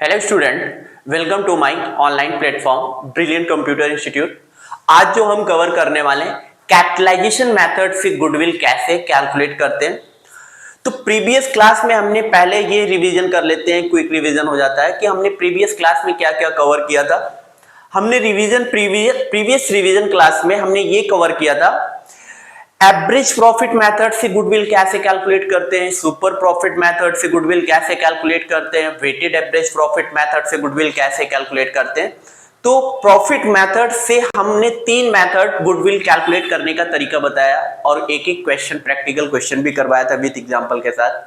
Hello student, welcome to my online platform brilliant computer institute. आज जो हम cover करने वाले हैं कैपिटलाइजेशन मेथड से गुडविल कैसे कैलकुलेट करते हैं। तो प्रीवियस क्लास में हमने पहले ये रिवीजन कर लेते हैं, क्विक रिवीजन हो जाता है कि हमने प्रीवियस क्लास में क्या क्या कवर किया था। हमने प्रीवियस रिवीजन क्लास में हमने ये कवर किया था एवरेज प्रॉफिट मेथड से गुडविल कैसे कैलकुलेट करते हैं, सुपर प्रॉफिट मेथड से गुडविल कैसे कैलकुलेट करते हैं, वेटेड एवरेज प्रॉफिट मेथड से गुडविल कैसे कैलकुलेट करते हैं। तो प्रॉफिट मेथड से हमने 3 मेथड गुडविल कैलकुलेट करने का तरीका बताया और एक एक क्वेश्चन, प्रैक्टिकल क्वेश्चन भी करवाया था विद एग्जांपल के साथ।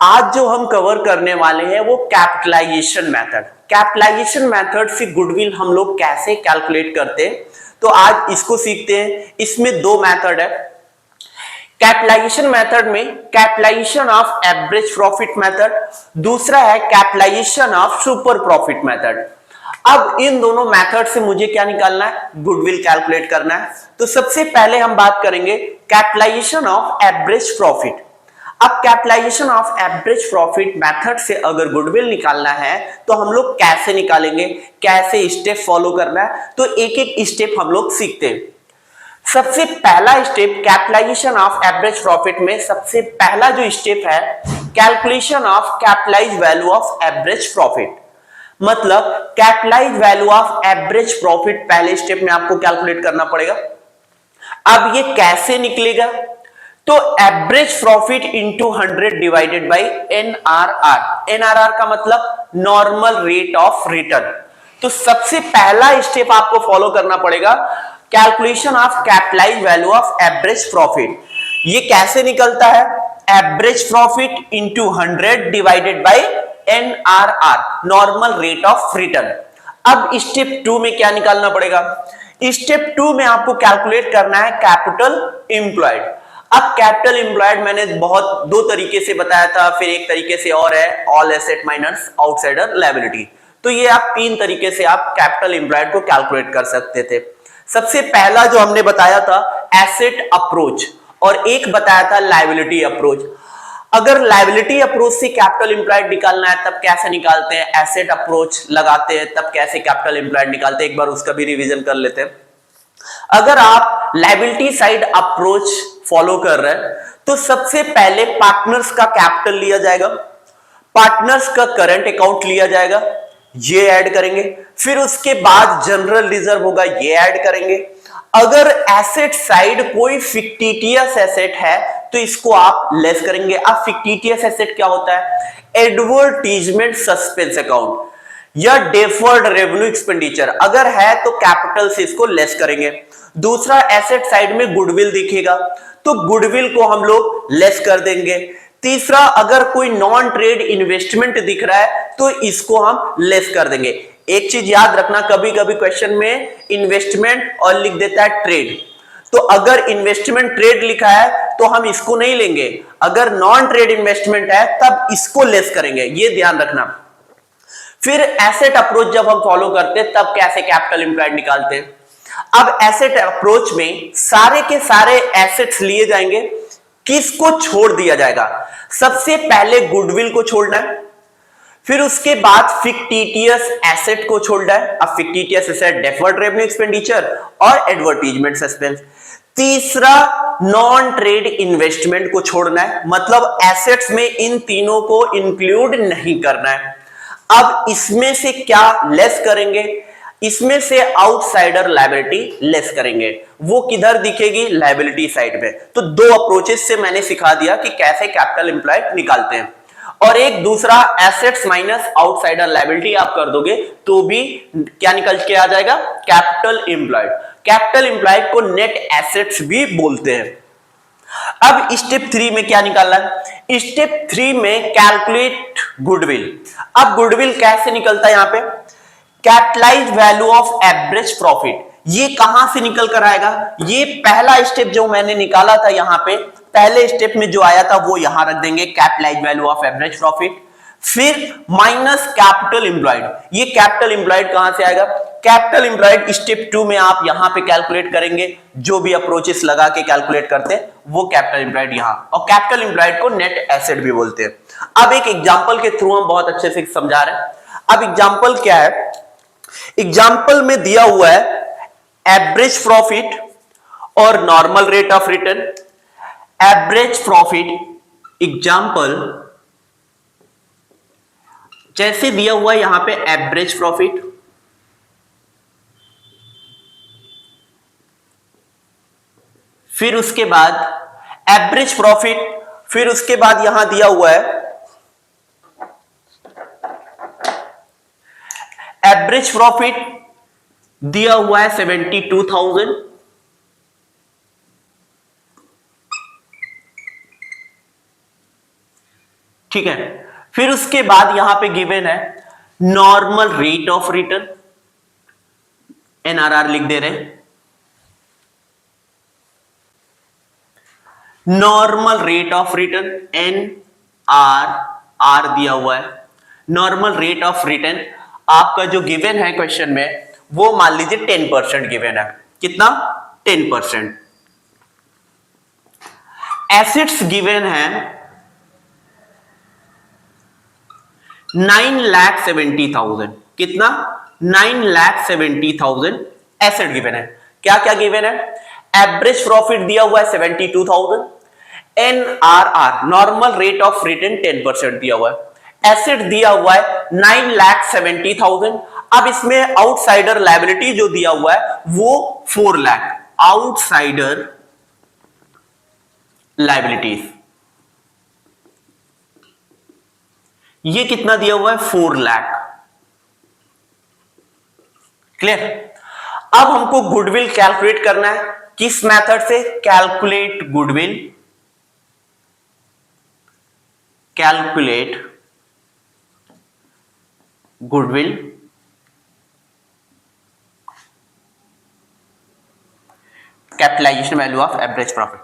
आज जो हम कवर करने वाले हैं वो कैपिटलाइजेशन मेथड। कैपिटलाइजेशन मेथड से गुडविल हम लोग कैसे कैलकुलेट करते हैं, तो आज इसको सीखते हैं। इसमें 2 मेथड है कैपिटलाइजेशन मेथड में, capitalisation of average profit method, दूसरा है capitalisation of super profit method. अब इन दोनों मेथड से मुझे क्या निकालना है, गुडविल कैलकुलेट करना है। तो सबसे पहले हम बात करेंगे कैपिटलाइजेशन ऑफ एवरेज प्रॉफिट। अब capitalisation of average profit method से अगर गुडविल निकालना है तो हम लोग कैसे निकालेंगे, कैसे स्टेप फॉलो करना है, तो एक एक स्टेप हम लोग सीखते हैं। सबसे पहला step capitalisation of average profit में सबसे पहला जो स्टेप है calculation of capitalise value of average profit. मतलब capitalise value of average profit पहले स्टेप में आपको कैलकुलेट करना पड़ेगा। अब ये कैसे निकलेगा, तो average profit into 100 divided by NRR. NRR का मतलब नॉर्मल रेट ऑफ रिटर्न। तो सबसे पहला स्टेप आपको फॉलो करना पड़ेगा calculation of capitalise value of average profit. ये कैसे निकलता है, average profit into 100 divided by NRR, normal rate of return. अब स्टेप 2 में क्या निकालना पड़ेगा, स्टेप 2 में आपको कैलकुलेट करना है कैपिटल एम्प्लॉयड। अब कैपिटल एम्प्लॉयड मैंने बहुत 2 तरीके से बताया था, फिर एक तरीके से और है all asset minus outsider liability. तो ये आप 3 तरीके से आप कैपिटल एम्प्लॉयड को कैलकुलेट कर सकते थे। सबसे पहला जो हमने बताया था एसेट अप्रोच और एक बताया था लायबिलिटी अप्रोच। अगर लायबिलिटी अप्रोच से कैपिटल एम्प्लॉयड निकालना है तब कैसे निकालते हैं, एसेट अप्रोच लगाते हैं तब कैसे कैपिटल एम्प्लॉयड निकालते हैं, एक बार उसका भी रिवीजन कर लेते हैं। अगर आप लायबिलिटी साइड अप्रोच फॉलो कर रहे हैं तो सबसे पहले पार्टनर्स का कैपिटल लिया जाएगा, पार्टनर्स का करंट अकाउंट लिया जाएगा, ये ऐड करेंगे, फिर उसके बाद जनरल रिजर्व होगा, ये ऐड करेंगे। अगर एसेट साइड कोई फिक्टिटियस एसेट है तो इसको आप लेस करेंगे। अब फिक्टिटियस एसेट क्या होता है, एडवर्टीजमेंट सस्पेंस अकाउंट या डेफर्ड रेवेन्यू एक्सपेंडिचर अगर है तो कैपिटल से इसको लेस करेंगे। दूसरा एसेट साइड में गुडविल दिखेगा तो गुडविल को हम लोग लेस कर देंगे। तीसरा अगर कोई नॉन ट्रेड इन्वेस्टमेंट दिख रहा है तो इसको हम लेस कर देंगे। एक चीज याद रखना, कभी कभी क्वेश्चन में इन्वेस्टमेंट और लिख देता है ट्रेड, तो अगर इन्वेस्टमेंट ट्रेड लिखा है तो हम इसको नहीं लेंगे, अगर नॉन ट्रेड इन्वेस्टमेंट है तब इसको लेस करेंगे, ये ध्यान रखना। फिर एसेट अप्रोच जब हम फॉलो करते हैं तब कैसे कैपिटल एम्प्लॉयड निकालते हैं। अब एसेट अप्रोच में सारे के सारे एसेट्स लिए जाएंगे, किसको छोड़ दिया जाएगा, सबसे पहले गुडविल को छोड़ना है, फिर उसके बाद फिक्टिटियस एसेट को छोड़ना है। अब fictitious asset deferred revenue expenditure और एडवर्टीजमेंट सस्पेंस। तीसरा नॉन ट्रेड इन्वेस्टमेंट को छोड़ना है, मतलब एसेट्स में इन तीनों को इंक्लूड नहीं करना है। अब इसमें से क्या लेस करेंगे, इसमें से आउटसाइडर लायबिलिटी लेस करेंगे, वो किधर दिखेगी, लायबिलिटी साइड में। तो 2 अप्रोचेस से मैंने सिखा दिया कि कैसे कैपिटल एम्प्लॉयड निकालते हैं। और एक दूसरा एसेट्स माइनस आउटसाइडर लायबिलिटी आप कर दोगे तो भी क्या निकल के आ जाएगा, कैपिटल एम्प्लॉयड। कैपिटल एम्प्लॉयड को नेट एसेट्स भी बोलते हैं। अब स्टेप 3 में क्या निकालना है, स्टेप 3 में कैलकुलेट गुडविल। अब गुडविल कैसे निकलता है, यहां पे capitalise value of average profit, ये कहां से निकल कर आएगा, ये पहला स्टेप जो मैंने निकाला था, यहां पे पहले स्टेप में जो आया था वो यहां रख देंगे capitalise value of average profit, फिर माइनस कैपिटल एम्प्लॉयड। ये कैपिटल एम्प्लॉयड कहां से आएगा, कैपिटल एम्प्लॉयड स्टेप 2 में आप यहां पे कैलकुलेट करेंगे, जो भी अप्रोचेस लगा के कैलकुलेट करते हैं वो कैपिटल एम्प्लॉयड यहां, और कैपिटल एम्प्लॉयड को नेट एसेट भी बोलते हैं। अब एक एग्जांपल के थ्रू हम बहुत अच्छे से समझा रहे हैं। अब एग्जाम्पल क्या है, एग्जाम्पल में दिया हुआ है एवरेज प्रॉफिट और normal rate of return. Average profit example जैसे दिया हुआ है यहां पे एवरेज प्रॉफिट, फिर उसके बाद एवरेज प्रॉफिट, फिर उसके बाद यहां दिया हुआ है एवरेज प्रॉफिट दिया हुआ है 72,000, ठीक है। फिर उसके बाद यहां पे गिवन है normal rate of return, NRR लिख दे रहे हैं, normal rate of return N R R दिया हुआ है। नॉर्मल रेट ऑफ रिटर्न आपका जो गिवन है क्वेश्चन में वो मान लीजिए 10% गिवन है। कितना? 10%। एसेट्स गिवन है 9,70,000। कितना? 9,70,000 एसेट गिवन है। क्या क्या गिवन है? एवरेज प्रॉफिट दिया हुआ है 72,000, NRR normal rate of return 10% दिया हुआ है, एसेट दिया हुआ है 9,70,000। अब इसमें आउटसाइडर लायबिलिटी जो दिया हुआ है वो 4 लाख, आउटसाइडर लायबिलिटीज ये कितना दिया हुआ है? 4 लाख। क्लियर? अब हमको गुडविल कैलकुलेट करना है। किस मेथड से? Calculate goodwill, calculate goodwill capitalisation value of average profit.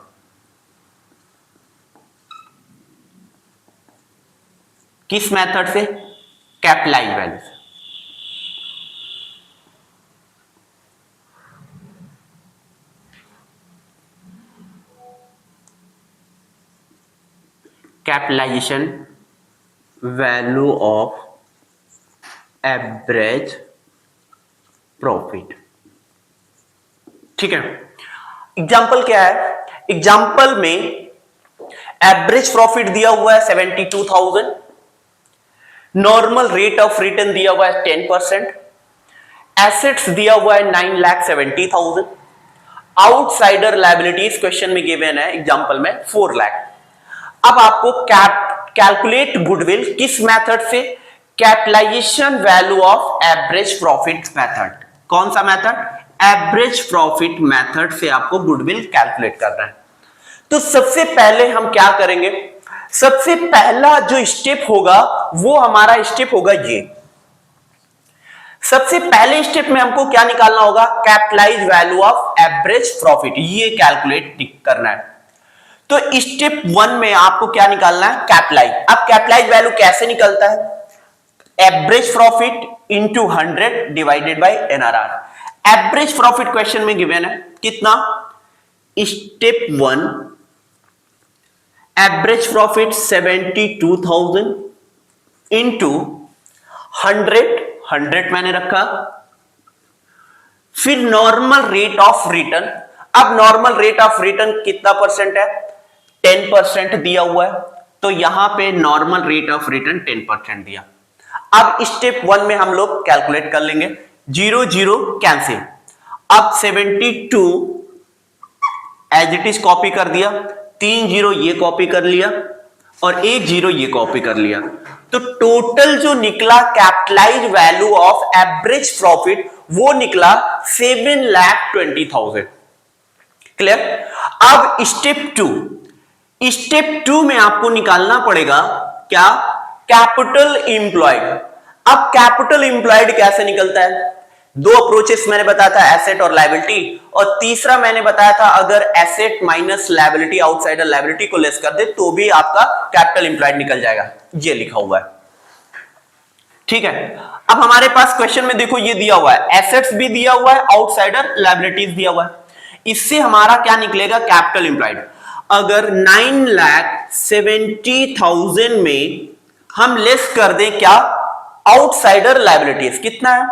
किस मेथड से? कैपिटलाइज वैल्यू से। Capitalisation value of average profit, ठीक है। एग्जाम्पल क्या है? एग्जाम्पल में एवरेज प्रॉफिट दिया हुआ है 72,000, नॉर्मल रेट ऑफ रिटर्न दिया हुआ है 10%, एसेट्स दिया हुआ है 9,70,000, आउटसाइडर लायबिलिटीज क्वेश्चन में गिवन है एग्जाम्पल में 4 लाख। अब आपको कैलकुलेट गुडविल किस मेथड से? Capitalisation value of average profit method. कौन सा मेथड? एवरेज प्रॉफिट मेथड से आपको गुडविल कैलकुलेट करना है। तो सबसे पहले हम क्या करेंगे? सबसे पहला जो स्टेप होगा वो हमारा स्टेप होगा ये। सबसे पहले स्टेप में हमको क्या निकालना होगा? Capitalize value of average profit, ये कैलकुलेट करना है। तो स्टेप 1 में आपको क्या निकालना है? कैपिटलाइज। अब कैपिटलाइज वैल्यू कैसे निकलता है? Average profit into 100 divided by NRR. Average profit question में गिवन है कितना? स्टेप 1 एवरेज प्रॉफिट 72,000 इंटू 100 मैंने रखा, फिर नॉर्मल रेट ऑफ रिटर्न। अब नॉर्मल रेट ऑफ रिटर्न कितना परसेंट है? 10% दिया हुआ है, तो यहां पे नॉर्मल रेट ऑफ रिटर्न 10% दिया। अब स्टेप 1 में हम लोग कैलकुलेट कर लेंगे, 0 0 कैंसिल। अब 72 एज इट इज कॉपी कर दिया, 3 0 ये कॉपी कर लिया और 1 0 ये कॉपी कर लिया। तो टोटल जो निकला capitalize value of average profit वो निकला 7,20,000। क्लियर? अब स्टेप 2 में आपको निकालना पड़ेगा क्या? Capital employed. अब कैपिटल इंप्लॉयड कैसे निकलता है? 2 अप्रोचेस मैंने बताया था, एसेट और लायबिलिटी, और तीसरा मैंने बताया था अगर asset minus liability outsider liability को लेस कर दे तो भी आपका कैपिटल इंप्लॉयड निकल जाएगा। ये लिखा हुआ है, ठीक है। अब हमारे पास क्वेश्चन में देखो ये दिया हुआ है, एसेट्स भी दिया हुआ है, आउटसाइडर लायबिलिटीज दिया हुआ है। इससे हमारा क्या निकलेगा? Capital employed. अगर 9,70,000 में हम लेस कर दें क्या? आउटसाइडर लायबिलिटीज कितना है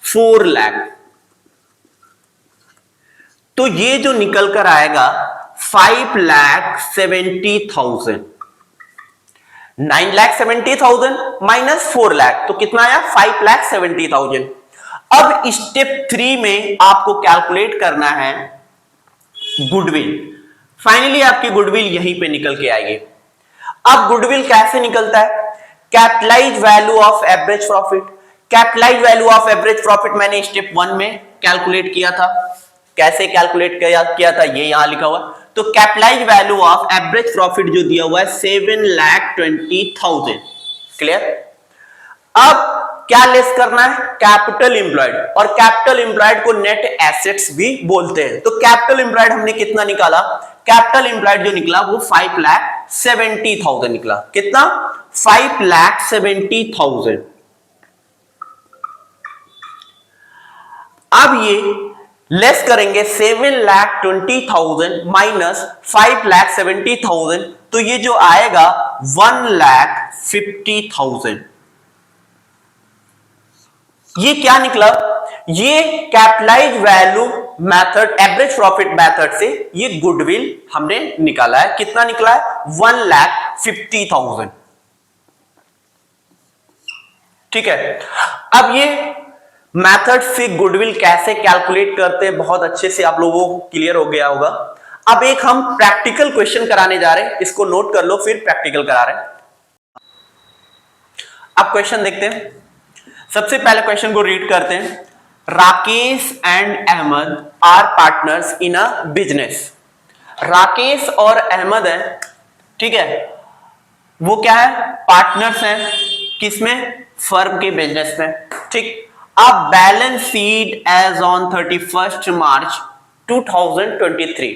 4 लाख। तो ये जो निकल कर आएगा 5,70,000। 9,70,000 माइनस 4 लाख तो कितना आया 5,70,000। अब स्टेप 3 में आपको कैलकुलेट करना है गुडविल। फाइनली आपकी गुडविल यहीं पे निकल के आएगी। अब गुडविल कैसे निकलता है? Capitalise value of average profit. Capitalize value of average profit मैंने स्टेप 1 में कैलकुलेट किया था। कैसे कैलकुलेट किया था ये यहां लिखा हुआ। तो capitalize value of average profit जो दिया हुआ है 7,20,000। क्लियर? अब क्या लेस करना है? कैपिटल एम्प्लॉयड, और कैपिटल एम्प्लॉयड को नेट एसेट्स भी बोलते हैं। तो कैपिटल एम्प्लॉयड हमने कितना निकाला? कैपिटल एम्प्लॉयड जो निकला वो 5,70,000 निकला। कितना? 5,70,000। अब ये लेस करेंगे 7,20,000 माइनस 5,70,000, तो ये जो आएगा 1,50,000। ये क्या निकला? ये capitalise value method, average profit method से ये गुडविल हमने निकाला है। कितना निकला है? 1,50,000। ठीक है। अब ये मेथड से गुडविल कैसे कैलकुलेट करते हैं बहुत अच्छे से आप लोगों को क्लियर हो गया होगा। अब एक हम प्रैक्टिकल क्वेश्चन कराने जा रहे हैं, इसको नोट कर लो, फिर प्रैक्टिकल करा रहे हैं। अब क्वेश्चन देखते हैं। सबसे पहले क्वेश्चन को रीड करते हैं। Rakesh and Ahmad are partners in a business. Rakesh और अहमद है, ठीक है, वो क्या है? पार्टनर्स हैं। किसमें? फर्म के बिजनेस में। ठीक। अब balance sheet as on 31 March 2023।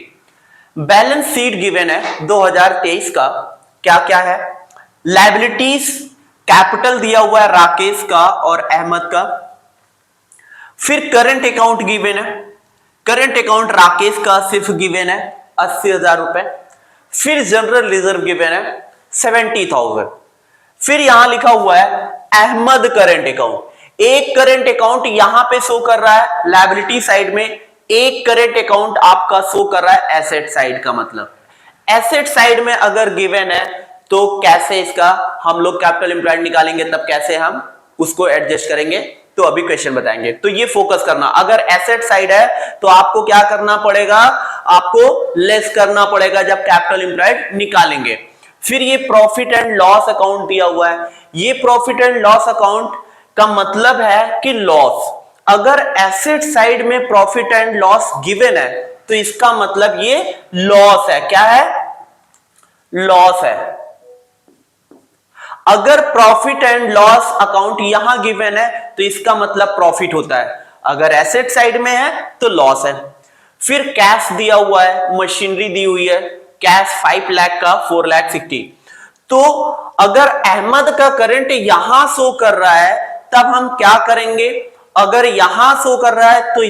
Balance sheet given है 2023 का। क्या क्या है? लायबिलिटीज, कैपिटल दिया हुआ है राकेश का और अहमद का। फिर करंट अकाउंट गिवन है। करंट अकाउंट राकेश का सिर्फ गिवन है 80,000 रुपए। फिर जनरल रिजर्व गिवन है 70,000। फिर यहां लिखा हुआ है अहमद करंट अकाउंट। एक करंट अकाउंट यहां पे शो कर रहा है लायबिलिटी साइड में, एक करंट अकाउंट आपका शो कर रहा है एसेट साइड का। मतलब एसेट साइड में अगर गिवन है तो कैसे इसका हम लोग कैपिटल एम्प्लॉयड निकालेंगे, तब कैसे हम उसको एडजस्ट करेंगे, तो अभी क्वेश्चन बताएंगे। तो ये फोकस करना, अगर एसेट साइड है तो आपको क्या करना पड़ेगा? आपको लेस करना पड़ेगा जब कैपिटल एम्प्लॉयड निकालेंगे। फिर ये प्रॉफिट एंड लॉस अकाउंट दिया हुआ है। ये प्रॉफिट एंड लॉस अकाउंट का मतलब है कि लॉस, अगर एसेट साइड में प्रॉफिट एंड लॉस गिवन है तो इसका मतलब ये लॉस है। क्या है? लॉस है। अगर प्रॉफिट एंड लॉस अकाउंट यहां गिवन है तो इसका मतलब प्रॉफिट होता है, अगर एसेट साइड में है तो लॉस है। फिर कैश दिया हुआ है, मशीनरी दी हुई है, कैश 5 लाख का 4,60,000। तो अगर अहमद का करंट यहां शो कर रहा है तब हम क्या करेंगे? अगर यहां शो कर रहा है तो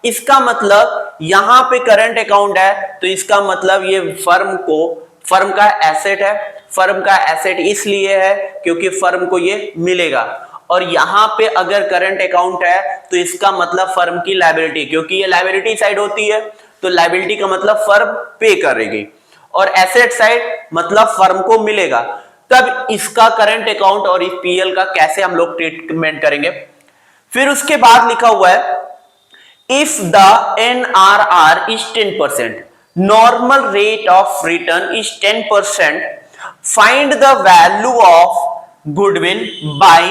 इसका मतलब यहां पे करंट अकाउंट है, तो इसका मतलब ये फर्म का एसेट है। फर्म का एसेट इसलिए है क्योंकि फर्म को ये मिलेगा। और यहां पे अगर करंट अकाउंट है तो इसका मतलब फर्म की लायबिलिटी, क्योंकि ये लायबिलिटी साइड होती है तो लायबिलिटी का मतलब फर्म पे करेगी, और एसेट साइड मतलब फर्म को मिलेगा। तब इसका करंट अकाउंट और इस पीएल का कैसे हम लोग ट्रीटमेंट करेंगे। फिर उसके बाद लिखा हुआ है if the NRR is 10%, normal rate of return is 10%, find the value of goodwill by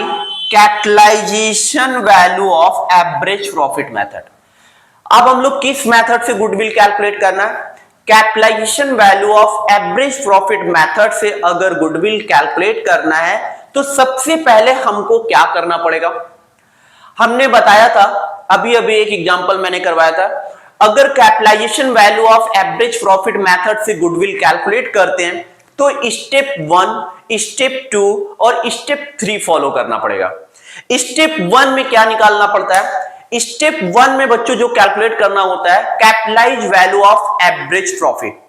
capitalization value of average profit method। अब हम लोग किस मेथड से गुडविल कैलकुलेट करना है? Capitalization value of average profit method से अगर गुडविल कैलकुलेट करना है तो सबसे पहले हमको क्या करना पड़ेगा? हमने बताया था, अभी एक एग्जांपल मैंने करवाया था। अगर capitalization value of average profit method से गुडविल कैलकुलेट करते हैं तो स्टेप 1, स्टेप 2 और स्टेप 3 फॉलो करना पड़ेगा। स्टेप 1 में क्या निकालना पड़ता है? स्टेप 1 में बच्चों जो कैलकुलेट करना होता है capitalise value of average profit.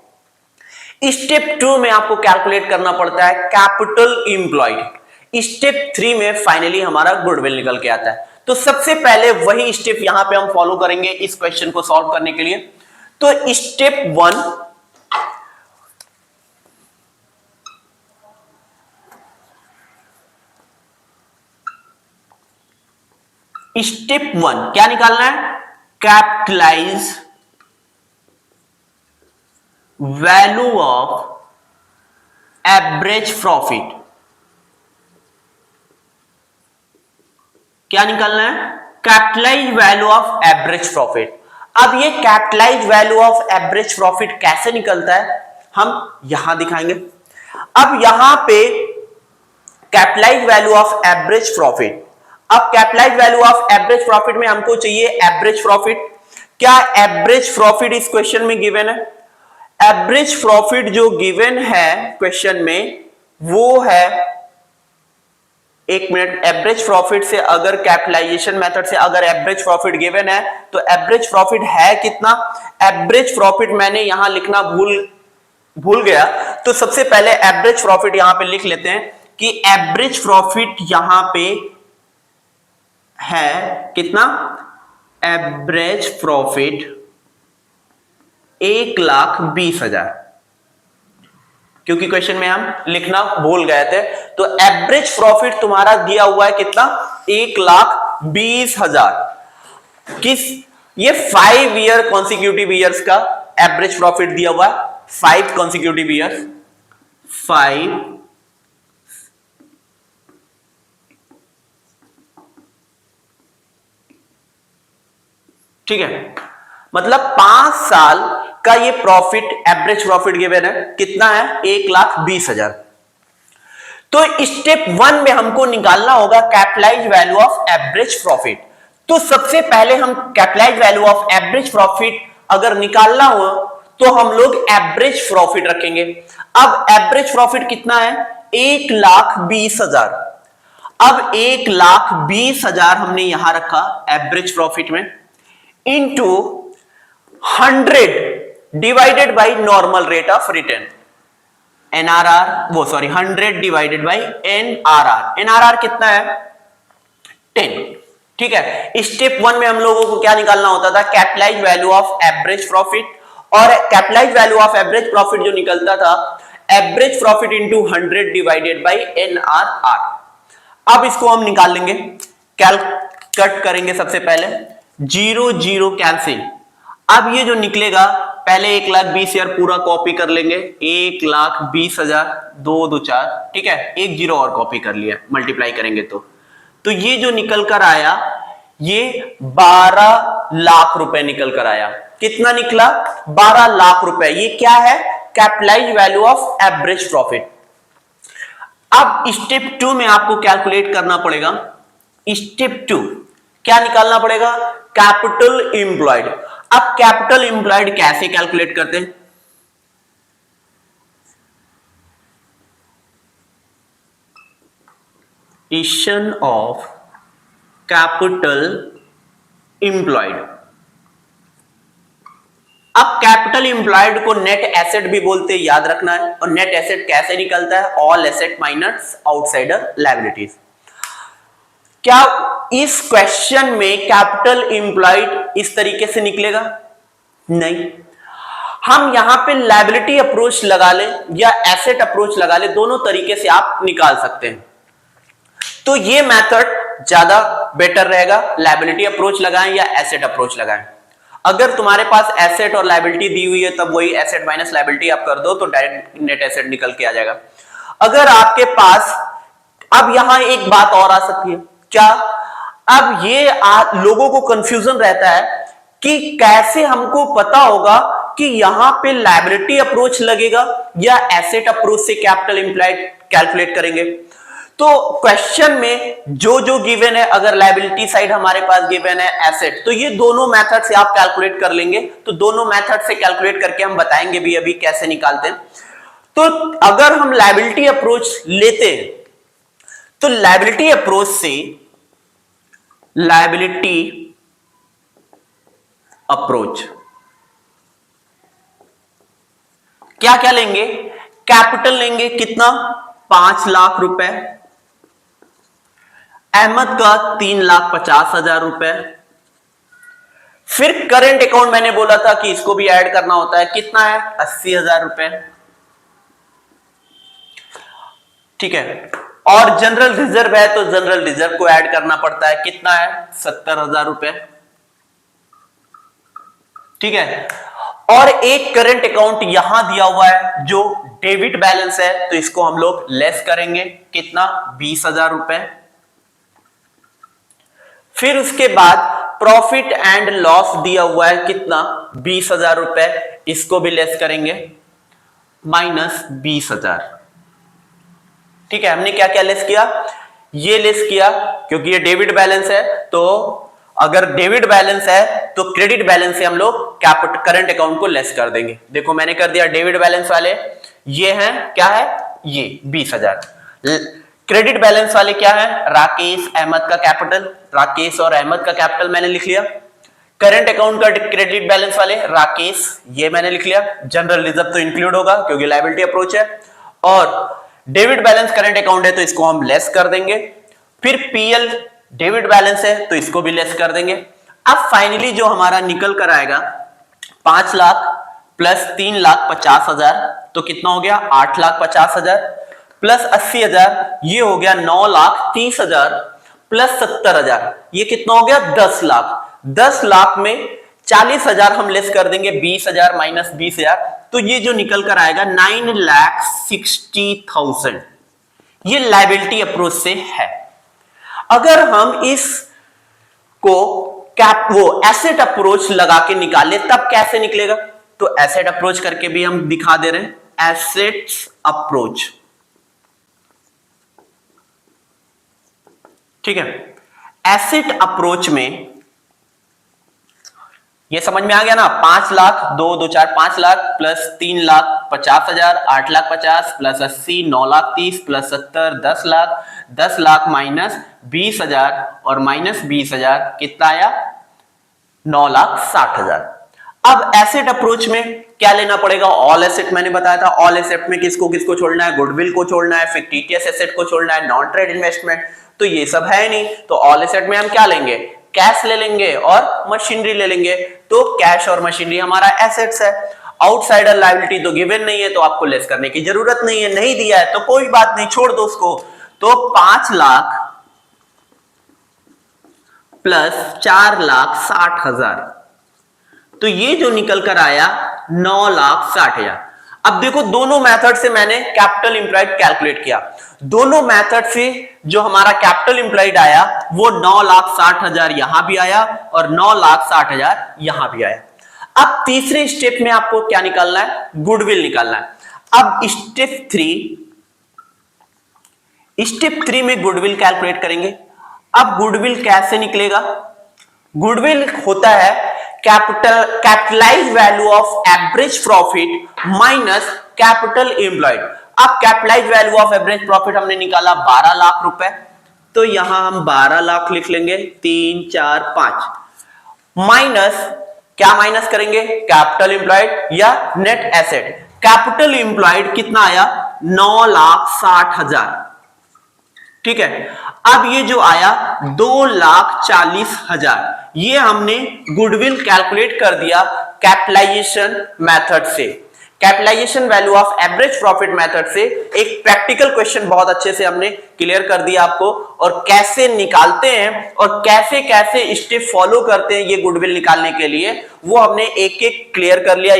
Step 2 में आपको कैलकुलेट करना पड़ता है कैपिटल एम्प्लॉयड। स्टेप 3 में फाइनली हमारा गुडविल निकल के आता है। तो सबसे पहले वही स्टेप यहां पे हम फॉलो करेंगे इस क्वेश्चन को सॉल्व करने के लिए। तो स्टेप 1, स्टेप 1 क्या निकालना है? Capitalise value of average profit. क्या निकालना है? Capitalise value of average profit. अब ये capitalise value of average profit कैसे निकलता है हम यहां दिखाएंगे। अब यहां पे capitalise value of average profit, अब capitalise value of average profit में हमको चाहिए एवरेज प्रॉफिट। क्या एवरेज प्रॉफिट इस क्वेश्चन में गिवन है? एवरेज प्रॉफिट जो गिवन है क्वेश्चन में वो है, एक मिनट, एवरेज प्रॉफिट से अगर कैपिटलाइजेशन मेथड से अगर एवरेज प्रॉफिट गिवन है तो एवरेज प्रॉफिट है कितना? एवरेज प्रॉफिट मैंने यहां लिखना भूल गया, तो सबसे पहले एवरेज प्रॉफिट यहां पे लिख लेते हैं कि एवरेज प्रॉफिट यहां पे है कितना? एवरेज प्रॉफिट 1,20,000, क्योंकि क्वेश्चन में हम लिखना भूल गए थे। तो एवरेज प्रॉफिट तुम्हारा दिया हुआ है कितना? 1,20,000। किस, ये 5 ईयर कॉन्सिक्यूटिव ईयर्स का एवरेज प्रॉफिट दिया हुआ है, 5 कॉन्सिक्यूटिव ईयर्स, 5 ठीक है, मतलब 5 साल का ये प्रॉफिट, एवरेज प्रॉफिट गिवन है कितना है? 1,20,000। तो स्टेप 1 में हमको निकालना होगा capitalize value of average profit. तो सबसे पहले हम capitalize value of average profit अगर निकालना हो तो हम लोग एवरेज प्रॉफिट रखेंगे। अब एवरेज प्रॉफिट कितना है? 1,20,000। अब 1,20,000 हमने यहां रखा एवरेज प्रॉफिट में, into 100 divided by normal rate of return, NRR, वो sorry 100 divided by NRR. NRR कितना है? 10। ठीक है, स्टेप 1 में हम लोगों को क्या निकालना होता था? Capitalise value of average profit, और capitalise value of average profit जो निकलता था average profit into 100 divided by NRR. अब इसको हम निकाल लेंगे, कट करेंगे। सबसे पहले 0 0 कैंसिल। अब ये जो निकलेगा, पहले 1,20,000 पूरा कॉपी कर लेंगे, 1,20,000, 2 2 4, ठीक है, एक 0 और कॉपी कर लिया, मल्टीप्लाई करेंगे तो ये जो निकल कर आया ये 12 लाख रुपए निकल कर आया। कितना निकला? 12 लाख रुपए। ये क्या है? Capitalise value of average profit. अब स्टेप 2 में आपको कैलकुलेट करना पड़ेगा। स्टेप 2 क्या निकालना पड़ेगा? Capital employed. अब कैपिटल इंप्लॉयड कैसे कैलकुलेट करते हैं? इशन ऑफ कैपिटल इंप्लॉयड। अब कैपिटल इंप्लॉयड को नेट एसेट भी बोलते हैं, याद रखना है। और नेट एसेट कैसे निकलता है? All asset minus outsider liabilities. क्या इस क्वेश्चन में कैपिटल इंप्लॉयड इस तरीके से निकलेगा? नहीं। हम यहां पे लायबिलिटी अप्रोच लगा ले या एसेट अप्रोच लगा ले, दोनों तरीके से आप निकाल सकते हैं। तो ये मेथड ज्यादा बेटर रहेगा, लायबिलिटी अप्रोच लगाएं या एसेट अप्रोच लगाएं। अगर तुम्हारे पास एसेट और लायबिलिटी दी हुई है तब वही एसेट माइनस लायबिलिटी आप कर दो तो डायरेक्ट नेट एसेट निकल के आ जाएगा। अगर आपके पास, अब यहां एक बात और आ सकती है, क्या? अब ये लोगों को कंफ्यूजन रहता है कि कैसे हमको पता होगा कि यहां पे लायबिलिटी अप्रोच लगेगा या एसेट अप्रोच से कैपिटल इंप्लॉयड कैलकुलेट करेंगे। तो क्वेश्चन में जो जो गिवन है, अगर लायबिलिटी साइड हमारे पास गिवन है एसेट, तो ये दोनों मेथड से आप कैलकुलेट कर लेंगे। तो दोनों मेथड से कैलकुलेट करके हम बताएंगे भी अभी कैसे निकालते हैं। तो अगर हम लायबिलिटी अप्रोच लेते हैं तो लायबिलिटी अप्रोच से, लायबिलिटी अप्रोच क्या क्या लेंगे? कैपिटल लेंगे, कितना? 5 लाख रुपए। अहमद का 3,50,000 रुपए। फिर करंट अकाउंट मैंने बोला था कि इसको भी ऐड करना होता है, कितना है 80,000 रुपए, ठीक है। और जनरल रिजर्व है तो जनरल रिजर्व को ऐड करना पड़ता है, कितना है 70,000 रुपए, ठीक है। और एक करंट अकाउंट यहां दिया हुआ है जो डेबिट बैलेंस है, तो इसको हम लोग लेस करेंगे, कितना 20,000 रुपए। फिर उसके बाद प्रॉफिट एंड लॉस दिया हुआ है, कितना 20,000 रुपए, इसको भी लेस करेंगे, माइनस 20,000, ठीक है। हमने क्या क्या लेस किया, ये लेस किया क्योंकि ये डेबिट बैलेंस है, तो अगर डेबिट बैलेंस है तो क्रेडिट बैलेंस से हम लोग करंट अकाउंट को लेस कर देंगे। देखो मैंने कर दिया डेबिट बैलेंस वाले, ये हैं क्या है, ये 20,000। क्रेडिट बैलेंस वाले क्या है, राकेश अहमद का कैपिटल, राकेश और अहमद का कैपिटल मैंने लिख लिया। करंट अकाउंट का क्रेडिट बैलेंस वाले राकेश, ये मैंने लिख लिया। जनरल रिजर्व तो इंक्लूड होगा क्योंकि लायबिलिटी अप्रोच है। और डेबिट बैलेंस करंट अकाउंट है तो इसको हम लेस कर देंगे। फिर पीएल डेबिट बैलेंस है तो इसको भी लेस कर देंगे। अब फाइनली जो हमारा निकल कर आएगा 5 लाख प्लस 3,50,000, तो कितना हो गया 8,50,000 प्लस 80,000, ये हो गया 9,30,000 प्लस 70,000, ये कितना हो गया 10 लाख। 10 लाख में 40,000 हम लेस कर देंगे, 20,000 माइनस 20,000, तो ये जो निकल कर आएगा 9,60,000। ये लायबिलिटी अप्रोच से है। अगर हम इस को वो एसेट अप्रोच लगा के निकाले तब कैसे निकलेगा, तो एसेट अप्रोच करके भी हम दिखा दे रहे हैं, एसेट्स अप्रोच, ठीक है। एसेट अप्रोच में ये समझ में आ गया ना, 5 lakh 2 2 4 5 lakh plus 3,50,000 8,50,000 plus 80 9,30,000 plus 70 10 lakh, 10 lakh minus 20,000 और माइनस 20,000 कितना आया 9,60,000। अब एसेट अप्रोच में क्या लेना पड़ेगा, ऑल एसेट मैंने बताया था। ऑल एसेट में किसको किसको छोड़ना है, गुडविल को छोड़ना है, फिक्टिशियस एसेट को छोड़ना है, नॉन ट्रेड इन्वेस्टमेंट, तो ये सब है नहीं। तो ऑल एसेट में हम क्या लेंगे, कैश ले लेंगे और मशीनरी ले लेंगे। तो कैश और मशीनरी हमारा एसेट्स है। आउटसाइडर लायबिलिटी तो गिवन नहीं है तो आपको लेस करने की जरूरत नहीं है, नहीं दिया है तो कोई बात नहीं, छोड़ दो उसको। तो 5 लाख प्लस 4,60,000, तो ये जो निकल कर आया 9,60,000। अब देखो दोनों मेथड से मैंने कैपिटल इंप्लॉयड कैलकुलेट किया, दोनों मेथड से जो हमारा कैपिटल इंप्लॉयड आया वो 9,60,000 यहां भी आया और 9,60,000 यहां भी आया। अब तीसरे स्टेप में आपको क्या निकालना है, गुडविल निकालना है। अब स्टेप 3 में गुडविल कैलकुलेट करेंगे। अब गुडविल कैसे निकलेगा, गुडविल होता है capitalise value of average profit minus capital employed. अब capitalise value of average profit हमने निकाला 12 लाख रुपए, तो यहां हम 12 लाख लिख लेंगे, 3 4 5 माइनस क्या माइनस करेंगे, कैपिटल एम्प्लॉयड या नेट एसेट। कैपिटल एम्प्लॉयड कितना आया 9,60,000, ठीक है। अब ये जो आया 2,40,000, ये हमने गुडविल कैलकुलेट कर दिया कैपिटलाइजेशन मेथड से, capitalisation value of average profit method से। एक प्रैक्टिकल क्वेश्चन बहुत अच्छे से हमने क्लियर कर दिया आपको, और कैसे निकालते हैं और कैसे कैसे स्टेप फॉलो करते हैं ये गुडविल निकालने के लिए, वो हमने एक एक क्लियर कर लिया।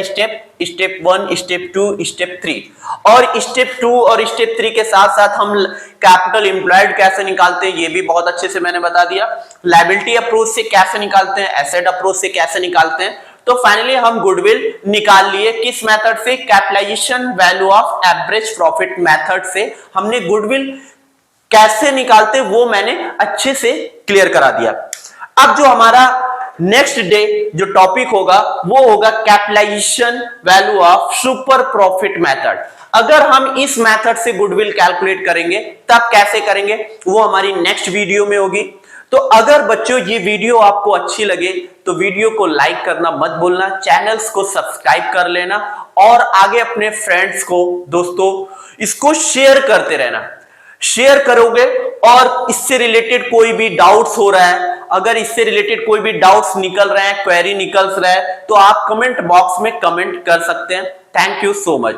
स्टेप 1 स्टेप 2 स्टेप 3, और स्टेप 2 और स्टेप 3 के साथ साथ हम कैपिटल एम्प्लॉयड कैसे निकालते हैं ये भी बहुत अच्छे से मैंने बता दिया। लायबिलिटी अप्रोच से कैसे निकालते हैं, एसेट अप्रोच से कैसे निकालते हैं। तो फाइनली हम गुडविल निकाल लिए किस मेथड से, capitalisation value of average profit method से। हमने गुडविल कैसे निकालते वो मैंने अच्छे से क्लियर करा दिया। अब जो हमारा नेक्स्ट डे जो टॉपिक होगा वो होगा capitalization value of super profit method. अगर हम इस मेथड से गुडविल कैलकुलेट करेंगे तब कैसे करेंगे वो हमारी नेक्स्ट वीडियो में होगी। तो अगर बच्चों ये वीडियो आपको अच्छी लगे तो वीडियो को लाइक करना मत भूलना, चैनल्स को सब्सक्राइब कर लेना और आगे अपने फ्रेंड्स को, दोस्तों इसको शेयर करते रहना। शेयर करोगे और इससे रिलेटेड कोई भी डाउट्स हो रहा है, अगर इससे रिलेटेड कोई भी डाउट्स निकल रहे हैं, क्वेरी निकल रहा है, तो आप कमेंट बॉक्स में कमेंट कर सकते हैं। Thank you so much.